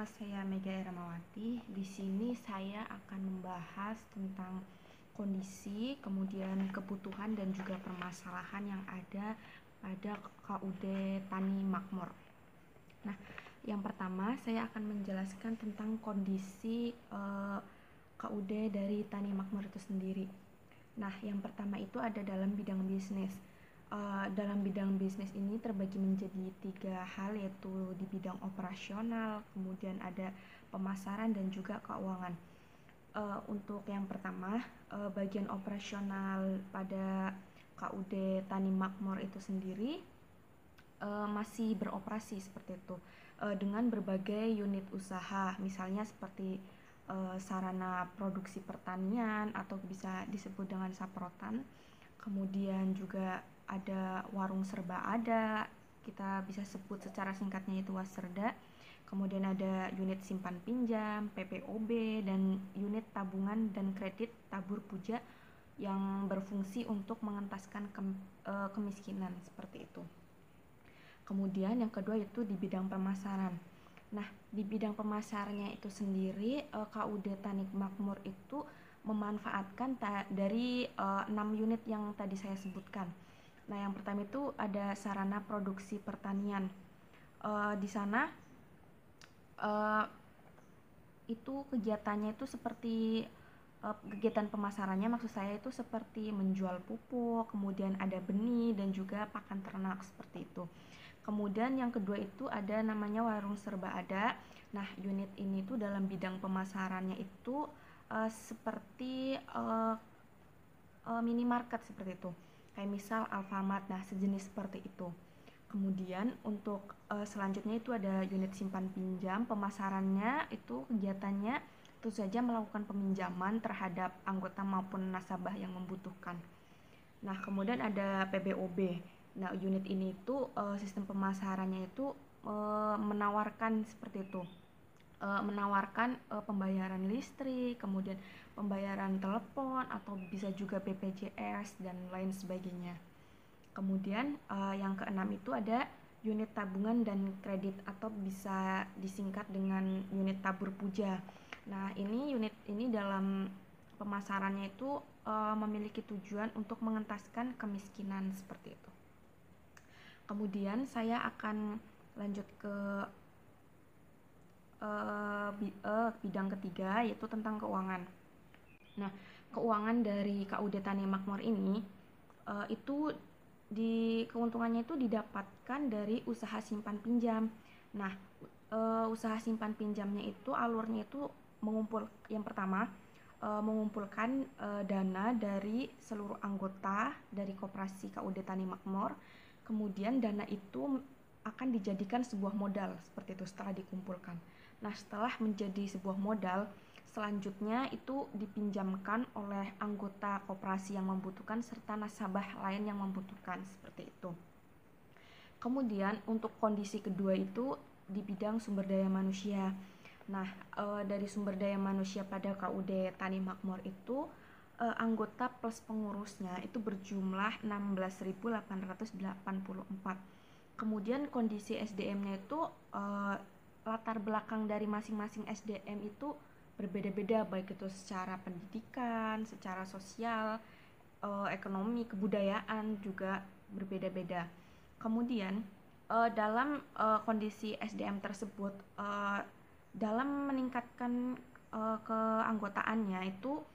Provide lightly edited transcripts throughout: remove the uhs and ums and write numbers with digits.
nama saya Mega Ermawati. Di sini saya akan membahas tentang kondisi, kemudian kebutuhan dan juga permasalahan yang ada pada KUD Tani Makmur. Nah, yang pertama saya akan menjelaskan tentang kondisi KUD dari Tani Makmur itu sendiri. Nah, yang pertama itu ada dalam bidang bisnis. Dalam bidang bisnis ini terbagi menjadi 3 hal, yaitu di bidang operasional, kemudian ada pemasaran dan juga keuangan. Untuk yang pertama, bagian operasional pada KUD Tani Makmur itu sendiri masih beroperasi seperti itu, dengan berbagai unit usaha, misalnya seperti sarana produksi pertanian atau bisa disebut dengan saprotan. Kemudian juga ada warung serba ada, kita bisa sebut secara singkatnya itu Wasserda. Kemudian ada unit simpan pinjam, PPOB, dan unit tabungan dan kredit tabur puja yang berfungsi untuk mengentaskan kemiskinan seperti itu. Kemudian yang kedua itu di bidang pemasaran. Nah, di bidang pemasarannya itu sendiri, KUD Tani Makmur itu memanfaatkan dari 6 unit yang tadi saya sebutkan. Nah, yang pertama itu ada sarana produksi pertanian. Di sana itu kegiatannya itu seperti kegiatan pemasarannya, maksud saya itu seperti menjual pupuk, kemudian ada benih dan juga pakan ternak seperti itu. Kemudian yang kedua itu ada namanya warung serba ada. Nah, unit ini tuh dalam bidang pemasarannya itu seperti minimarket seperti itu. Kayak misal Alfamart, nah sejenis seperti itu. Kemudian untuk selanjutnya itu ada unit simpan pinjam. Pemasarannya itu kegiatannya tentu saja melakukan peminjaman terhadap anggota maupun nasabah yang membutuhkan. Nah, kemudian ada PBOB. Nah, unit ini itu sistem pemasarannya itu menawarkan seperti itu. Menawarkan pembayaran listrik, kemudian pembayaran telepon atau bisa juga BPJS dan lain sebagainya. Kemudian yang keenam itu ada unit tabungan dan kredit atau bisa disingkat dengan unit tabur puja. Nah, unit ini dalam pemasarannya itu memiliki tujuan untuk mengentaskan kemiskinan seperti itu. Kemudian saya akan lanjut ke bidang ketiga, yaitu tentang keuangan. Nah, keuangan dari KUD Tani Makmur ini itu keuntungannya itu didapatkan dari usaha simpan pinjam. Nah, usaha simpan pinjamnya itu alurnya itu yang pertama mengumpulkan dana dari seluruh anggota dari koperasi KUD Tani Makmur. Kemudian dana itu akan dijadikan sebuah modal seperti itu setelah dikumpulkan. Nah, setelah menjadi sebuah modal, selanjutnya itu dipinjamkan oleh anggota koperasi yang membutuhkan serta nasabah lain yang membutuhkan seperti itu. Kemudian untuk kondisi kedua itu di bidang sumber daya manusia. Nah, dari sumber daya manusia pada KUD Tani Makmur itu anggota plus pengurusnya itu berjumlah 16.884. Kemudian kondisi SDM-nya itu latar belakang dari masing-masing SDM itu berbeda-beda, baik itu secara pendidikan, secara sosial, ekonomi, kebudayaan juga berbeda-beda. Kemudian dalam kondisi SDM tersebut, dalam meningkatkan keanggotaannya itu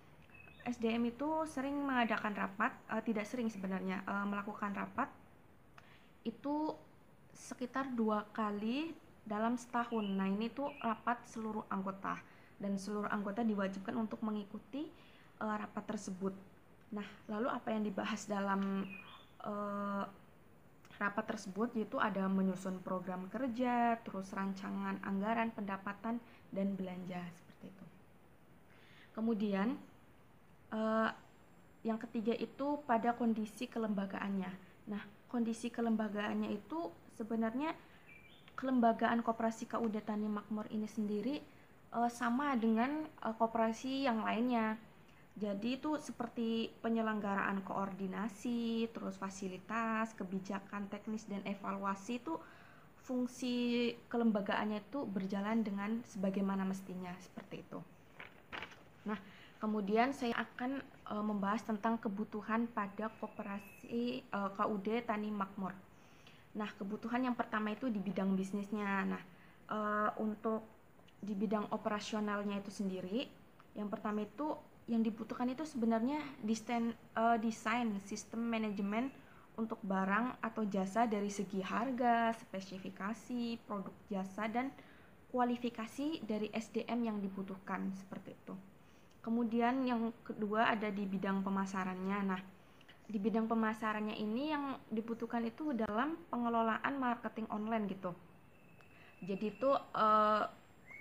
SDM itu sering mengadakan rapat, tidak sering sebenarnya, melakukan rapat itu sekitar 2 kali dalam setahun. Nah, ini tuh rapat seluruh anggota dan seluruh anggota diwajibkan untuk mengikuti rapat tersebut. Nah, lalu apa yang dibahas dalam rapat tersebut, yaitu ada menyusun program kerja, terus rancangan anggaran, pendapatan, dan belanja seperti itu. Kemudian yang ketiga itu pada kondisi kelembagaannya. Nah, kondisi kelembagaannya itu sebenarnya kelembagaan koperasi KUD Tani Makmur ini sendiri sama dengan koperasi yang lainnya. Jadi itu seperti penyelenggaraan koordinasi, terus fasilitas, kebijakan teknis dan evaluasi itu fungsi kelembagaannya itu berjalan dengan sebagaimana mestinya, seperti itu. Nah, kemudian saya akan membahas tentang kebutuhan pada koperasi KUD Tani Makmur. Nah, kebutuhan yang pertama itu di bidang bisnisnya. Nah, untuk di bidang operasionalnya itu sendiri, yang pertama itu yang dibutuhkan itu sebenarnya desain sistem manajemen untuk barang atau jasa dari segi harga, spesifikasi, produk jasa, dan kualifikasi dari SDM yang dibutuhkan, seperti itu. Kemudian yang kedua ada di bidang pemasarannya. Nah, di bidang pemasarannya ini yang dibutuhkan itu dalam pengelolaan marketing online gitu. Jadi itu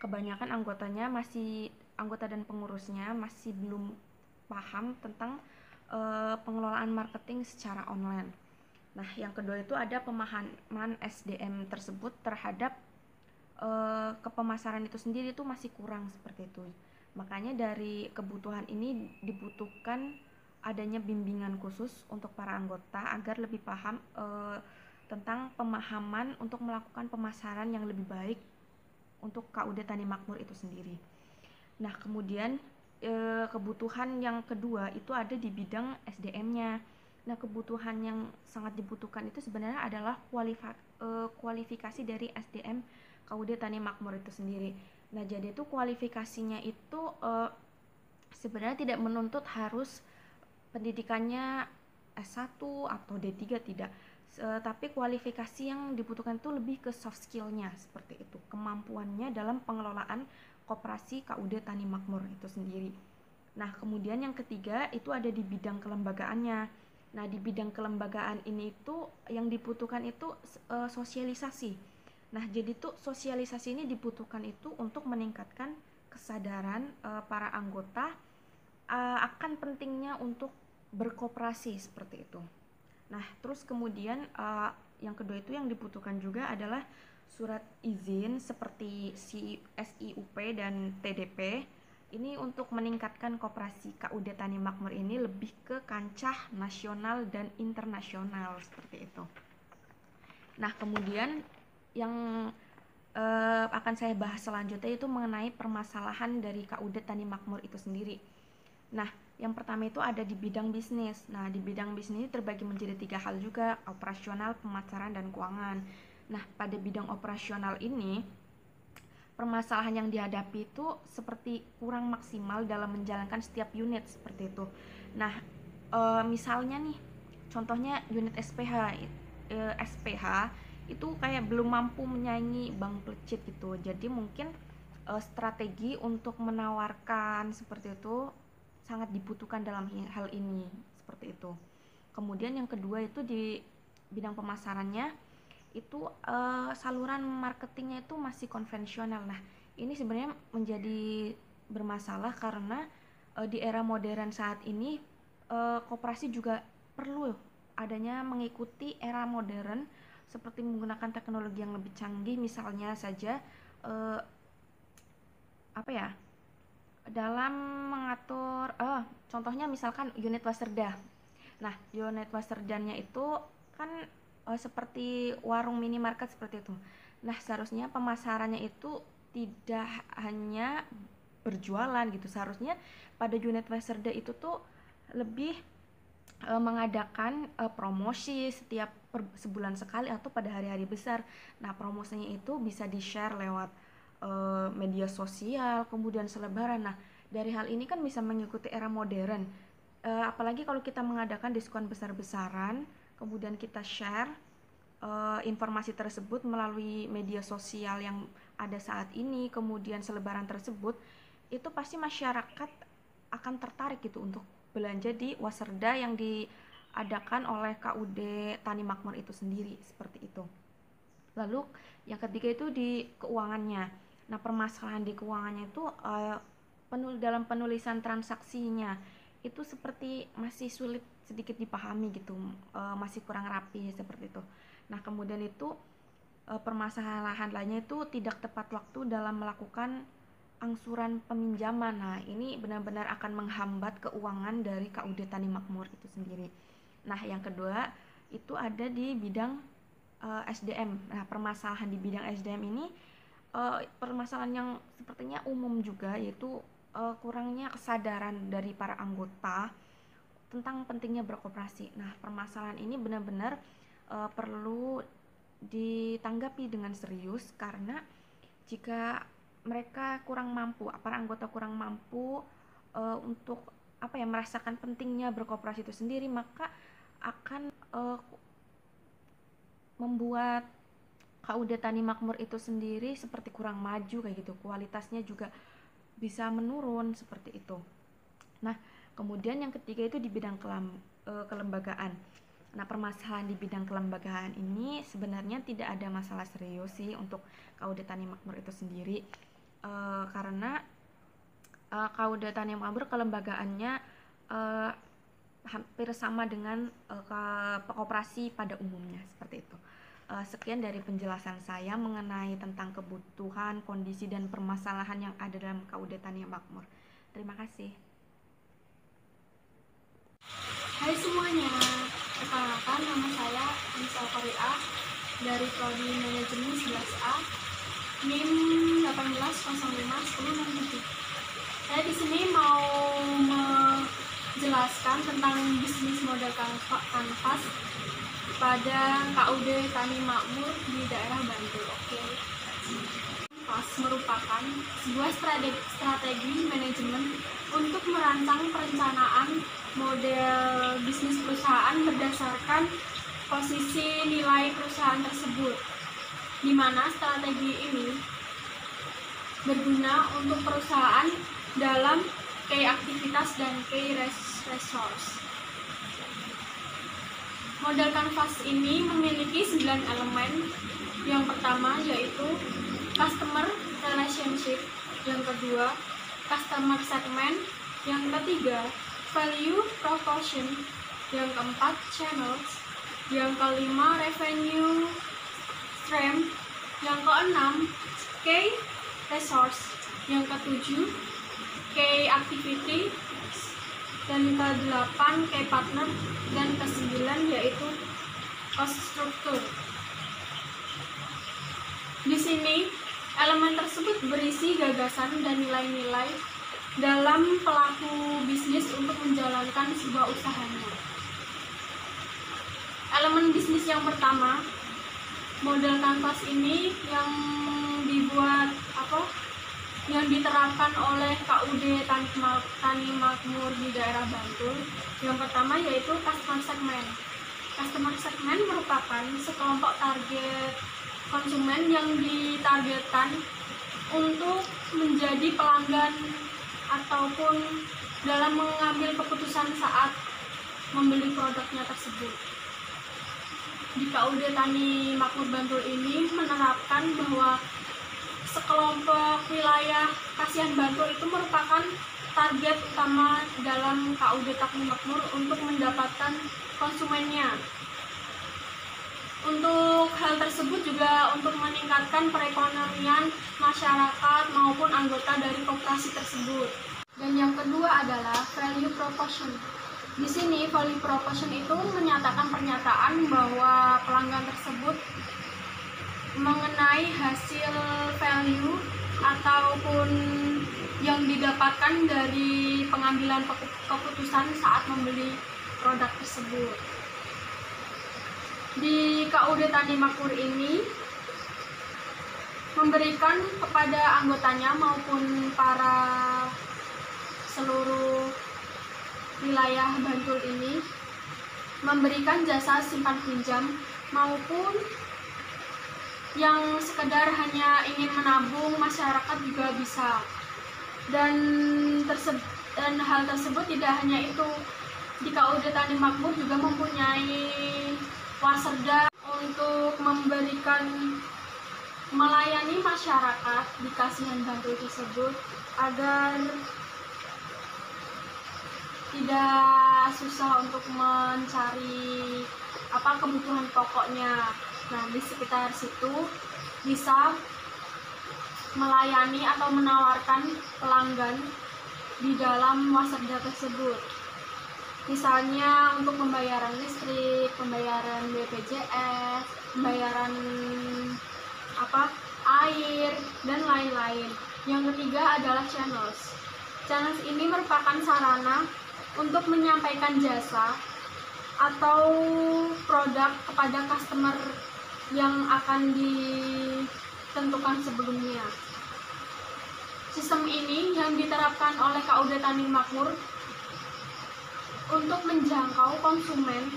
kebanyakan anggota dan pengurusnya masih belum paham tentang pengelolaan marketing secara online. Nah, yang kedua itu ada pemahaman SDM tersebut terhadap kepemasaran itu sendiri itu masih kurang, seperti itu. Makanya dari kebutuhan ini dibutuhkan adanya bimbingan khusus untuk para anggota agar lebih paham tentang pemahaman untuk melakukan pemasaran yang lebih baik untuk KUD Tani Makmur itu sendiri. Nah, kemudian kebutuhan yang kedua itu ada di bidang SDM-nya. Nah, kebutuhan yang sangat dibutuhkan itu sebenarnya adalah kualifikasi dari SDM KUD Tani Makmur itu sendiri. Nah, jadi itu kualifikasinya itu sebenarnya tidak menuntut harus pendidikannya S1 atau D3, tidak. Tapi kualifikasi yang dibutuhkan itu lebih ke soft skill-nya, seperti itu. Kemampuannya dalam pengelolaan koperasi KUD Tani Makmur itu sendiri. Nah, kemudian yang ketiga itu ada di bidang kelembagaannya. Nah, di bidang kelembagaan ini itu yang dibutuhkan itu sosialisasi. Nah, jadi tuh sosialisasi ini dibutuhkan itu untuk meningkatkan kesadaran para anggota akan pentingnya untuk berkoperasi, seperti itu. Nah, terus kemudian yang kedua itu yang dibutuhkan juga adalah surat izin seperti SIUP dan TDP. Ini untuk meningkatkan koperasi KUD Tani Makmur ini lebih ke kancah nasional dan internasional, seperti itu. Nah, kemudian yang akan saya bahas selanjutnya itu mengenai permasalahan dari KUD Tani Makmur itu sendiri. Nah, yang pertama itu ada di bidang bisnis. Nah, di bidang bisnis terbagi menjadi 3 hal juga, operasional, pemasaran, dan keuangan. Nah, pada bidang operasional ini, permasalahan yang dihadapi itu seperti kurang maksimal dalam menjalankan setiap unit, seperti itu. Nah, misalnya nih, contohnya unit SPH itu kayak belum mampu menyaingi bank plecit gitu. Jadi mungkin strategi untuk menawarkan seperti itu sangat dibutuhkan dalam hal ini, seperti itu. Kemudian yang kedua itu di bidang pemasarannya itu saluran marketingnya itu masih konvensional. Nah, ini sebenarnya menjadi bermasalah karena di era modern saat ini koperasi juga perlu adanya mengikuti era modern seperti menggunakan teknologi yang lebih canggih, misalnya saja dalam mengatur contohnya misalkan unit waserda. Nah, unit waserdanya itu kan seperti warung minimarket, seperti itu. Nah, seharusnya pemasarannya itu tidak hanya berjualan gitu. Seharusnya pada unit waserda itu tuh lebih mengadakan promosi setiap sebulan sekali atau pada hari-hari besar. Nah, promosinya itu bisa di-share lewat media sosial, kemudian selebaran. Nah, dari hal ini kan bisa mengikuti era modern. Apalagi kalau kita mengadakan diskon besar-besaran, kemudian kita share informasi tersebut melalui media sosial yang ada saat ini, kemudian selebaran tersebut, itu pasti masyarakat akan tertarik gitu untuk belanja di waserda yang diadakan oleh KUD Tani Makmur itu sendiri, seperti itu. Lalu yang ketiga itu di keuangannya. Nah, permasalahan di keuangannya itu dalam penulisan transaksinya itu seperti masih sulit sedikit dipahami gitu, masih kurang rapi, seperti itu. Nah, kemudian itu permasalahan lainnya itu tidak tepat waktu dalam melakukan angsuran peminjaman. Nah, ini benar-benar akan menghambat keuangan dari KUD Tani Makmur itu sendiri. Nah, yang kedua itu ada di bidang SDM. Nah, permasalahan di bidang SDM ini permasalahan yang sepertinya umum juga, yaitu kurangnya kesadaran dari para anggota tentang pentingnya berkoperasi. Nah, permasalahan ini benar-benar perlu ditanggapi dengan serius, karena jika mereka kurang mampu, para anggota kurang mampu untuk merasakan pentingnya berkoperasi itu sendiri, maka akan membuat KUD Tani Makmur itu sendiri seperti kurang maju kayak gitu, kualitasnya juga bisa menurun seperti itu. Nah, kemudian yang ketiga itu di bidang kelembagaan. Nah, permasalahan di bidang kelembagaan ini sebenarnya tidak ada masalah serius sih untuk KUD Tani Makmur itu sendiri, karena KUD Tani Makmur kelembagaannya hampir sama dengan koperasi pada umumnya, seperti itu. Sekian dari penjelasan saya mengenai tentang kebutuhan, kondisi, dan permasalahan yang ada dalam KUD Tani Makmur. Terima kasih. Hai semuanya, perkenalkan nama saya Anissa Korea dari Prodi Manajemen 11A, NIM 18051067. Saya di sini mau menjelaskan tentang bisnis model kanvas pada KUD Tani Makmur di daerah Bantul. Oke. Kanvas merupakan sebuah strategi manajemen untuk merancang perencanaan model bisnis perusahaan berdasarkan posisi nilai perusahaan tersebut, di mana strategi ini berguna untuk perusahaan dalam key aktivitas dan key resource. Model kanvas ini memiliki 9 elemen. Yang pertama yaitu customer relationship, yang kedua customer segment, yang ketiga value proposition, yang keempat channels, yang kelima revenue stream, yang keenam key resource, yang ketujuh key activity, dan ke-8 key partner, dan ke-9 yaitu cost structure. Di sini elemen tersebut berisi gagasan dan nilai-nilai dalam pelaku bisnis untuk menjalankan sebuah usahanya. Elemen bisnis yang pertama, model kanvas ini yang diterapkan oleh KUD Tani Makmur di daerah Bantul. Yang pertama yaitu customer segment. Customer segment merupakan sekelompok target konsumen yang ditargetkan untuk menjadi pelanggan ataupun dalam mengambil keputusan saat membeli produknya tersebut. Di KUD Tani Makmur Bantul ini menerapkan bahwa sekelompok wilayah Kasihan Bantul itu merupakan target utama dalam KUD Tani Makmur untuk mendapatkan konsumennya. Untuk hal tersebut juga untuk meningkatkan perekonomian masyarakat maupun anggota dari koperasi tersebut. Dan yang kedua adalah value proposition. Di sini value proposition itu menyatakan pernyataan bahwa pelanggan tersebut mengenai hasil value ataupun yang didapatkan dari pengambilan keputusan saat membeli produk tersebut. Di KUD Tani Makmur ini memberikan kepada anggotanya maupun para seluruh wilayah Bantul ini memberikan jasa simpan pinjam maupun yang sekedar hanya ingin menabung, masyarakat juga bisa. Dan hal tersebut tidak hanya itu, di KUD Tani Makmur juga mempunyai Waserda untuk melayani masyarakat di Kasihan Bantul tersebut agar tidak susah untuk mencari kebutuhan pokoknya. Nah, di sekitar situ bisa melayani atau menawarkan pelanggan di dalam Waserda tersebut. Misalnya untuk pembayaran listrik, pembayaran BPJS, pembayaran air, dan lain-lain. Yang ketiga adalah channels. Channels ini merupakan sarana untuk menyampaikan jasa atau produk kepada customer yang akan ditentukan sebelumnya. Sistem ini yang diterapkan oleh KUD Tani Makmur untuk menjangkau konsumen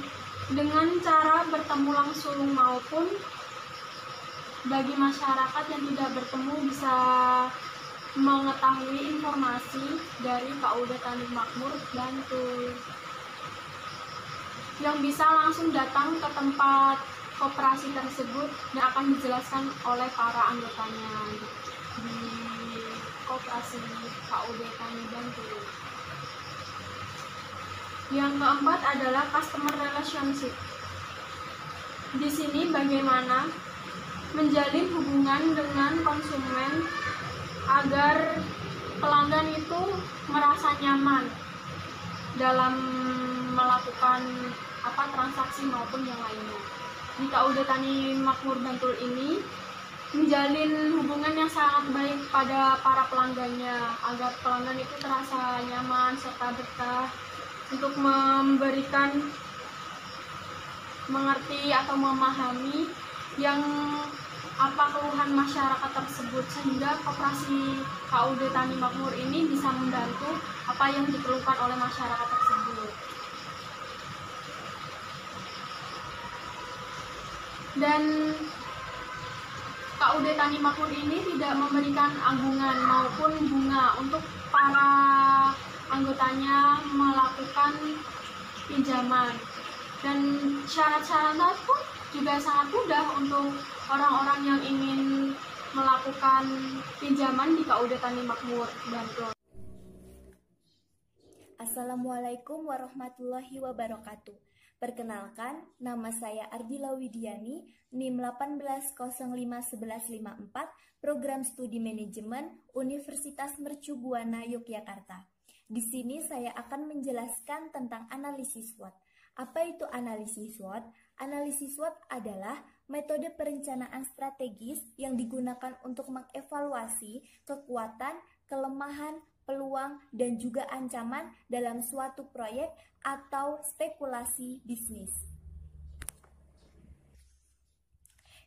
dengan cara bertemu langsung maupun bagi masyarakat yang tidak bertemu bisa mengetahui informasi dari KUD Tani Makmur Bantul, yang bisa langsung datang ke tempat koperasi tersebut dan akan dijelaskan oleh para anggotanya di koperasi KUD Tani Bantul. Yang keempat adalah customer relationship. Di sini bagaimana menjalin hubungan dengan konsumen agar pelanggan itu merasa nyaman dalam melakukan transaksi maupun yang lainnya. Di KUD Tani Makmur Bantul ini menjalin hubungan yang sangat baik pada para pelanggannya agar pelanggan itu terasa nyaman serta betah untuk memberikan mengerti atau memahami yang keluhan masyarakat tersebut, sehingga koperasi KUD Tani Makmur ini bisa membantu apa yang dikeluhkan oleh masyarakat tersebut. Dan KUD Tani Makmur ini tidak memberikan anggungan maupun bunga untuk para anggotanya melakukan pinjaman, dan syarat-syaratnya pun juga sangat mudah untuk orang-orang yang ingin melakukan pinjaman di KUD Tani Makmur Bantul. Assalamualaikum warahmatullahi wabarakatuh. Perkenalkan, nama saya Ardila Widiani, NIM 18051154, Program Studi Manajemen, Universitas Mercu Buana, Yogyakarta. Di sini saya akan menjelaskan tentang analisis SWOT. Apa itu analisis SWOT? Analisis SWOT adalah metode perencanaan strategis yang digunakan untuk mengevaluasi kekuatan, kelemahan, peluang, dan juga ancaman dalam suatu proyek atau spekulasi bisnis.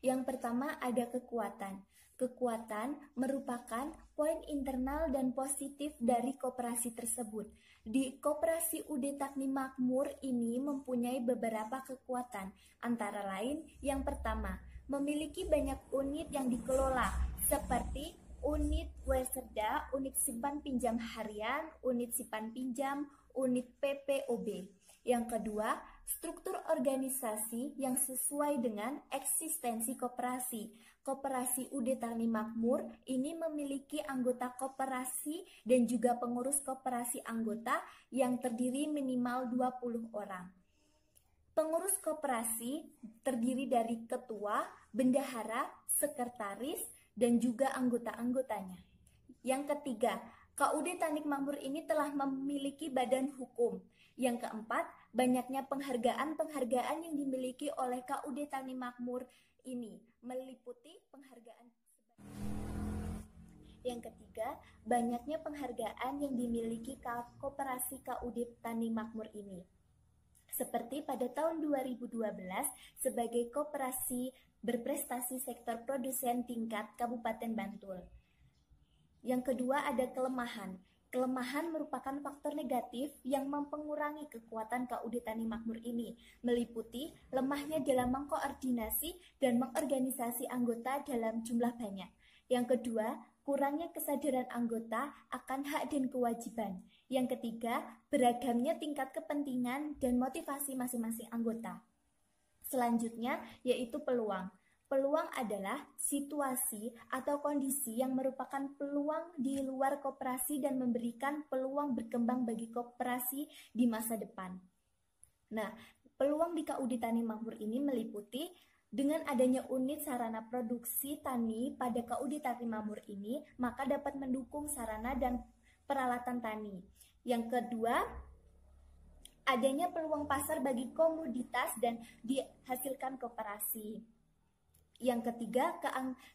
Yang pertama ada kekuatan. Kekuatan merupakan poin internal dan positif dari koperasi tersebut. Di koperasi UD Tani Makmur ini mempunyai beberapa kekuatan, antara lain yang pertama, memiliki banyak unit yang dikelola, seperti unit Weserda, unit simpan pinjam harian, unit simpan pinjam, unit PPOB. Yang kedua, struktur organisasi yang sesuai dengan eksistensi koperasi. Koperasi UD Tani Makmur ini memiliki anggota koperasi dan juga pengurus koperasi anggota yang terdiri minimal 20 orang. Pengurus koperasi terdiri dari ketua, bendahara, sekretaris, dan juga anggota-anggotanya. Yang ketiga, KUD Tani Makmur ini telah memiliki badan hukum. Yang keempat, banyaknya penghargaan-penghargaan yang dimiliki oleh KUD Tani Makmur ini meliputi penghargaan. Yang ketiga, banyaknya penghargaan yang dimiliki koperasi KUD Tani Makmur ini. Seperti pada tahun 2012 sebagai koperasi berprestasi sektor produsen tingkat Kabupaten Bantul. Yang kedua ada kelemahan. Kelemahan merupakan faktor negatif yang mempengaruhi kekuatan KUD Tani Makmur ini, meliputi lemahnya dalam mengkoordinasi dan mengorganisasi anggota dalam jumlah banyak. Yang kedua, kurangnya kesadaran anggota akan hak dan kewajiban. Yang ketiga, beragamnya tingkat kepentingan dan motivasi masing-masing anggota. Selanjutnya, yaitu peluang. Peluang adalah situasi atau kondisi yang merupakan peluang di luar koperasi dan memberikan peluang berkembang bagi koperasi di masa depan. Nah, peluang di KUD Tani Makmur ini meliputi dengan adanya unit sarana produksi tani pada KUD Tani Makmur ini, maka dapat mendukung sarana dan peralatan tani. Yang kedua, adanya peluang pasar bagi komoditas dan dihasilkan koperasi. Yang ketiga,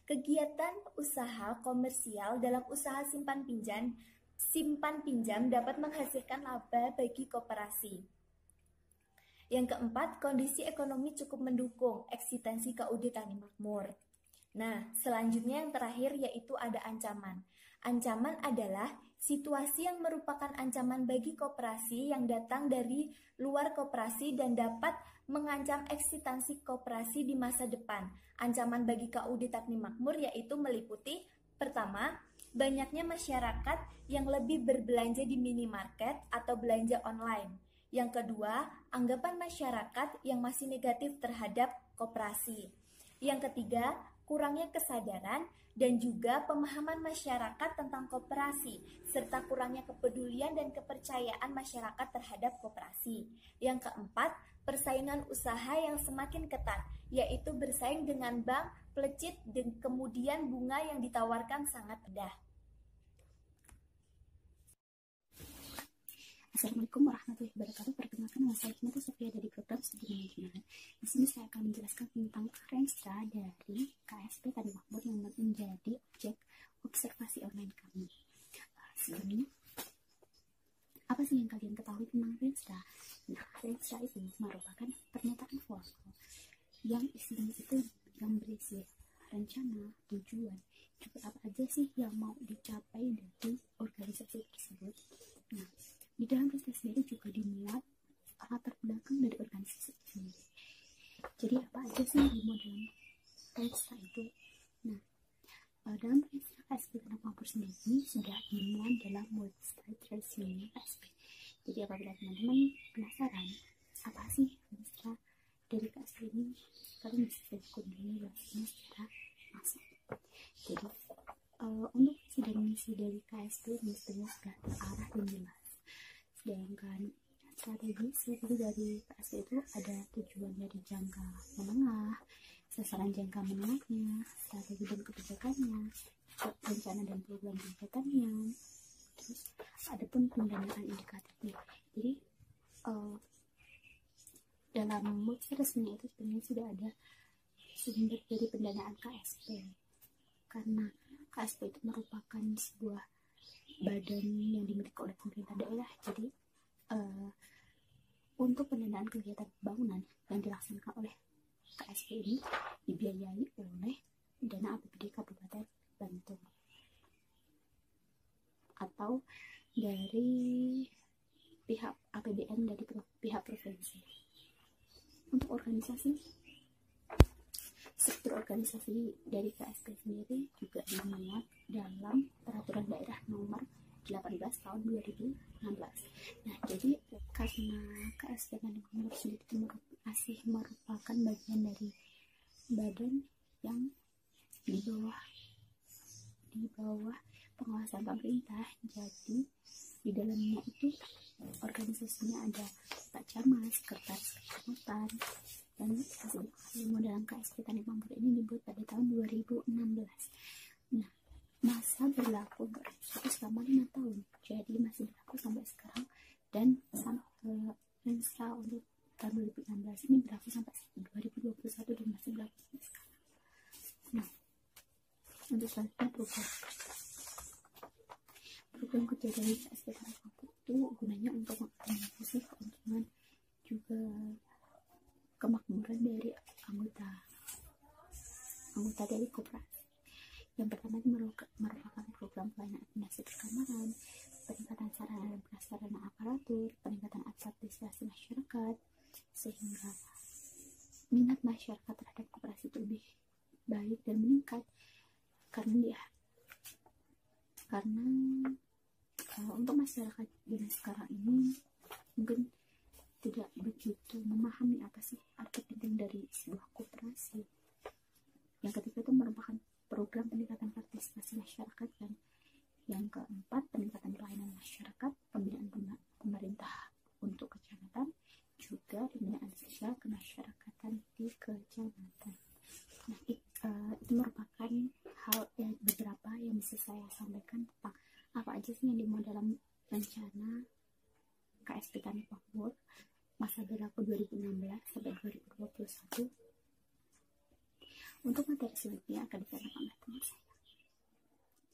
kegiatan usaha komersial dalam usaha simpan pinjam dapat menghasilkan laba bagi koperasi. Yang keempat, kondisi ekonomi cukup mendukung eksistensi KUD Tani Makmur. Nah, selanjutnya yang terakhir yaitu ada ancaman. Ancaman adalah situasi yang merupakan ancaman bagi koperasi yang datang dari luar koperasi dan dapat mengancam eksistensi koperasi di masa depan. Ancaman bagi KUD Tani Makmur yaitu meliputi: pertama, banyaknya masyarakat yang lebih berbelanja di minimarket atau belanja online. Yang kedua, anggapan masyarakat yang masih negatif terhadap koperasi. Yang ketiga, kurangnya kesadaran dan juga pemahaman masyarakat tentang koperasi, serta kurangnya kepedulian dan kepercayaan masyarakat terhadap koperasi. Yang keempat, persaingan usaha yang semakin ketat, yaitu bersaing dengan bank, pelecit, dan kemudian bunga yang ditawarkan sangat rendah. Assalamualaikum warahmatullahi wabarakatuh. Perkenalkan, nama saya Hikmatul Sofia dari program studi manajemen. Di sini saya akan menjelaskan tentang Renstra dari KSP Tani Makmur yang menjadi objek observasi online kami. Sebelumnya, apa sih yang kalian ketahui tentang Renstra? Nah, Renstra itu merupakan pernyataan formal yang isinya itu yang berisi rencana, tujuan, juga apa aja sih yang mau dicapai dari organisasi tersebut. Nah, di dalam Renstra sendiri juga dimuat latar belakang dari organisasi sendiri. Jadi apa aja sih yang dimuat dalam Renstra itu? Nah, dalam Renstra KSP Tani Makmur sendiri sudah dimuat dalam website resminya KSP. Jadi apabila teman-teman penasaran apa sih Renstra dari KSP ini, kalian bisa kunjungi websitenya secara langsung. Jadi untuk visi dan misi dari KSP mestinya sudah terarah dan jelas. Sedangkan strategi dari KSP itu ada tujuan dari jangka menengah, sasaran jangka menengahnya, strategi dan kebijakannya, rencana dan program kegiatannya, terus ada pun pendanaan indikatifnya. Jadi dalam website resminya itu sebenarnya sudah ada sumber dari pendanaan KSP, karena KSP itu merupakan sebuah badan yang dimiliki oleh pemerintah daerah. Jadi untuk pendanaan kegiatan pembangunan yang dilaksanakan oleh KSP ini dibiayai oleh dana APBD Kabupaten Bantul atau dari pihak APBN dari pihak provinsi. Untuk organisasi, struktur organisasi dari KSP sendiri juga dimuat dalam Peraturan Daerah Nomor 18 Tahun 2016. Nah, jadi karena KSP Tani Makmur sendiri masih merupakan bagian dari badan yang di bawah pengawasan pemerintah, jadi di dalamnya itu organisasinya ada Pak Camat, Sekretaris Kecamatan, dan ilmu dalam KSP Tani Makmur ini dibuat pada tahun 2016. Nah, masa berlaku itu selama 5 tahun, jadi masih berlaku sampai sekarang, dan Renstra untuk tahun 2016 ini berlaku sampai 2021 dan masih berlaku sampai sekarang. Nah, untuk selanjutnya program kerja dari KSP Tani Makmur itu gunanya untuk mengoptimisasi keuntungan juga kemakmuran dari anggota dari koperasi. Yang pertama itu merupakan program pelayanan administrasi perkamaran, peningkatan sarana dan prasarana aparatur, peningkatan aktivitas masyarakat, sehingga minat masyarakat terhadap koperasi itu lebih baik dan meningkat. Karena untuk masyarakat zaman sekarang ini mungkin tidak begitu memahami apa sih arti penting dari sebuah koperasi. Yang ketiga itu merupakan program peningkatan partisipasi masyarakat, dan yang keempat peningkatan pelayanan masyarakat, pembinaan pemerintah untuk kecamatan, juga pembinaan sosial kemasyarakatan di kecamatan. Nah, itu merupakan hal beberapa yang bisa saya sampaikan tentang apa aja sih yang dimuat dalam rencana KSP Tani Makmur. Makmur masa berlaku 2016 sampai 2021. Untuk materi selanjutnya akan disampaikan oleh teman saya.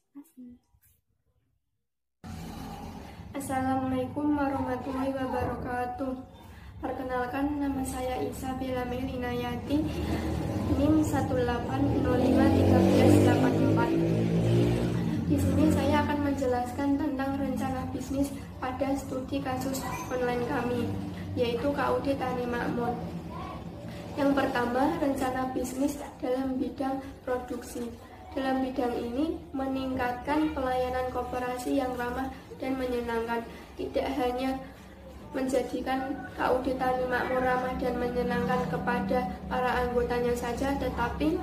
Terima kasih. Assalamualaikum warahmatullahi wabarakatuh. Perkenalkan, nama saya Isa Bella Melinayati, NIM 1805384. Di sini saya akan menjelaskan tentang rencana bisnis pada studi kasus online kami, yaitu KUD Tani Makmur. Yang pertama, rencana bisnis dalam bidang produksi. Dalam bidang ini, meningkatkan pelayanan koperasi yang ramah dan menyenangkan. Tidak hanya menjadikan KUD Tani Makmur ramah dan menyenangkan kepada para anggotanya saja, tetapi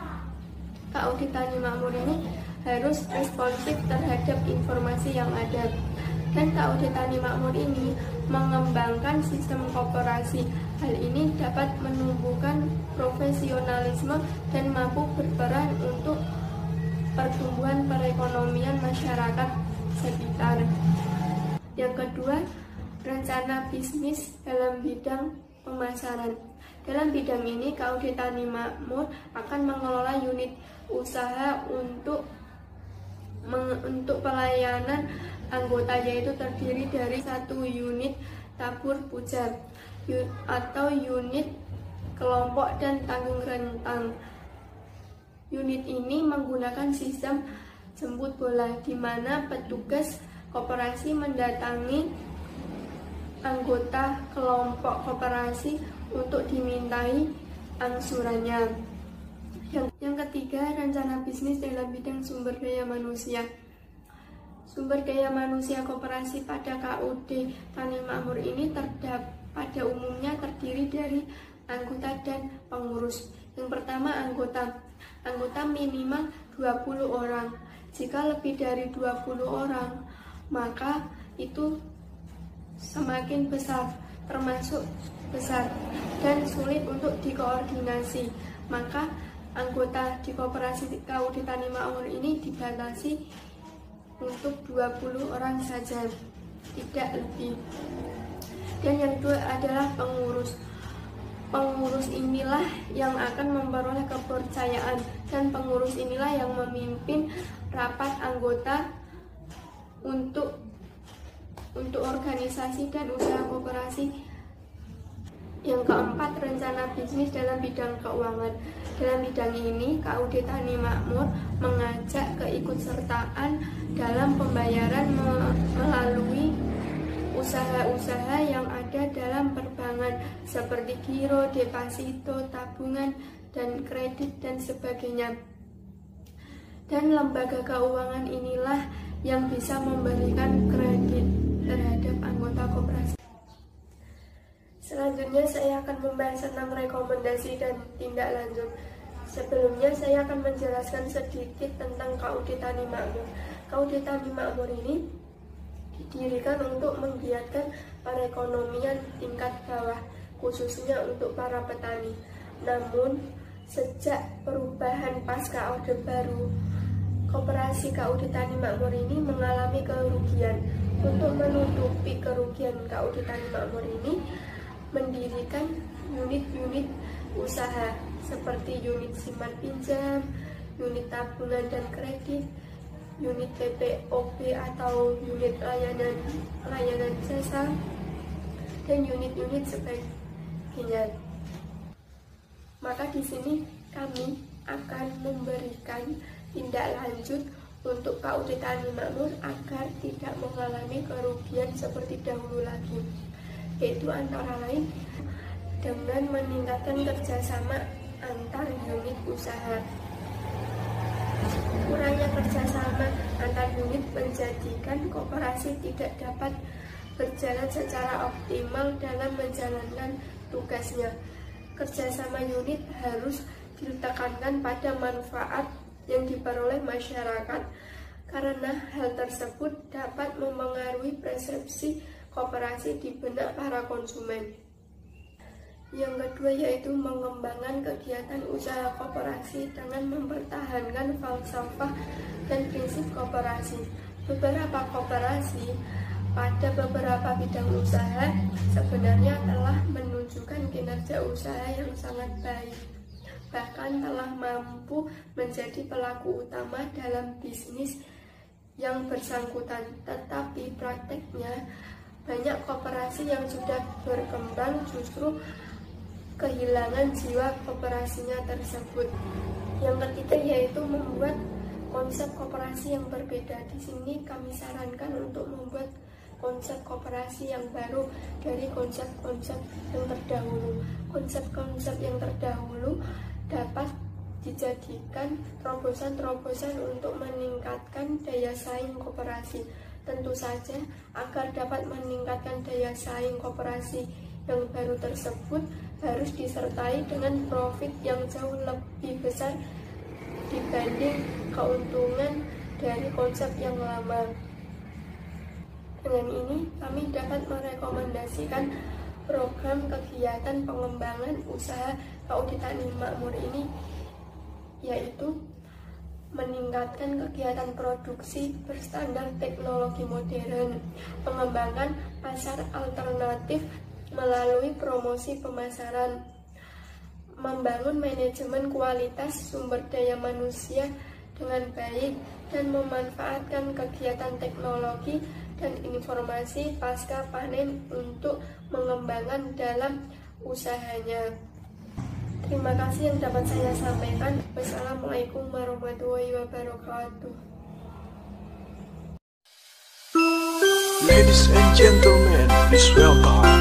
KUD Tani Makmur ini harus responsif terhadap informasi yang ada. Dan KUD Tani Makmur ini mengembangkan sistem koperasi. Hal ini dapat menumbuhkan profesionalisme dan mampu berperan untuk pertumbuhan perekonomian masyarakat sekitar. Yang kedua, rencana bisnis dalam bidang pemasaran. Dalam bidang ini, KUD Tani Makmur akan mengelola unit usaha untuk pelayanan anggota, yaitu terdiri dari 1 unit tabur puja atau unit kelompok dan tanggung rentang. Unit ini menggunakan sistem jemput bola, di mana petugas koperasi mendatangi anggota kelompok koperasi untuk dimintai angsurannya. Yang ketiga, rencana bisnis dalam bidang sumber daya manusia. Sumber daya manusia koperasi pada KUD Tani Makmur ini pada umumnya terdiri dari anggota dan pengurus. Yang pertama, anggota. Anggota minimal 20 orang. Jika lebih dari 20 orang, maka itu semakin besar, termasuk besar dan sulit untuk dikoordinasi. Maka anggota di koperasi KUD Tani Makmur ini dibatasi untuk 20 orang saja, tidak lebih. Dan yang kedua adalah pengurus. Pengurus inilah yang akan memperoleh kepercayaan, dan pengurus inilah yang memimpin rapat anggota untuk organisasi dan usaha koperasi. Yang keempat, rencana bisnis dalam bidang keuangan. Dalam bidang ini, KUD Tani Makmur mengajak keikutsertaan dalam pembayaran melalui usaha-usaha yang ada dalam perbankan seperti giro, deposito, tabungan, dan kredit, dan sebagainya. Dan lembaga keuangan inilah yang bisa memberikan kredit terhadap anggota koperasi. Selanjutnya saya akan membahas tentang rekomendasi dan tindak lanjut. Sebelumnya saya akan menjelaskan sedikit tentang KUD Tani Makmur. KUD Tani Makmur ini didirikan untuk menggiatkan perekonomian tingkat bawah, khususnya untuk para petani. Namun, sejak perubahan pasca Orde Baru, koperasi KUD Tani Makmur ini mengalami kerugian. Untuk menutupi kerugian, KUD Tani Makmur ini mendirikan unit-unit usaha seperti unit simpan pinjam, unit tabungan dan kredit, unit PPOB atau unit layanan jasa, dan unit-unit sebagainya. Maka di sini kami akan memberikan tindak lanjut untuk KUD Tani Makmur agar tidak mengalami kerugian seperti dahulu lagi, yaitu antara lain dengan meningkatkan kerjasama antar unit usaha. Kurangnya kerjasama antar unit menjadikan koperasi tidak dapat berjalan secara optimal dalam menjalankan tugasnya. Kerjasama unit harus ditekankan pada manfaat yang diperoleh masyarakat, karena hal tersebut dapat mempengaruhi persepsi koperasi di benak para konsumen. Yang kedua yaitu mengembangkan kegiatan usaha koperasi dengan mempertahankan falsafah dan prinsip koperasi. Beberapa koperasi pada beberapa bidang usaha sebenarnya telah menunjukkan kinerja usaha yang sangat baik, bahkan telah mampu menjadi pelaku utama dalam bisnis yang bersangkutan. Tetapi prakteknya banyak koperasi yang sudah berkembang justru kehilangan jiwa koperasinya tersebut. Yang ketiga yaitu membuat konsep koperasi yang berbeda. Di sini kami sarankan untuk membuat konsep koperasi yang baru dari konsep-konsep yang terdahulu. Konsep-konsep yang terdahulu dapat dijadikan terobosan-terobosan untuk meningkatkan daya saing koperasi. Tentu saja, agar dapat meningkatkan daya saing koperasi yang baru tersebut harus disertai dengan profit yang jauh lebih besar dibanding keuntungan dari konsep yang lama. Dengan ini, kami dapat merekomendasikan program kegiatan pengembangan usaha KUD Taknim Makmur ini, yaitu meningkatkan kegiatan produksi berstandar teknologi modern, mengembangkan pasar alternatif melalui promosi pemasaran, membangun manajemen kualitas sumber daya manusia dengan baik, dan memanfaatkan kegiatan teknologi dan informasi pasca panen untuk mengembangkan dalam usahanya. Terima kasih yang dapat saya sampaikan. Wassalamualaikum warahmatullahi wabarakatuh. Ladies and gentlemen, please welcome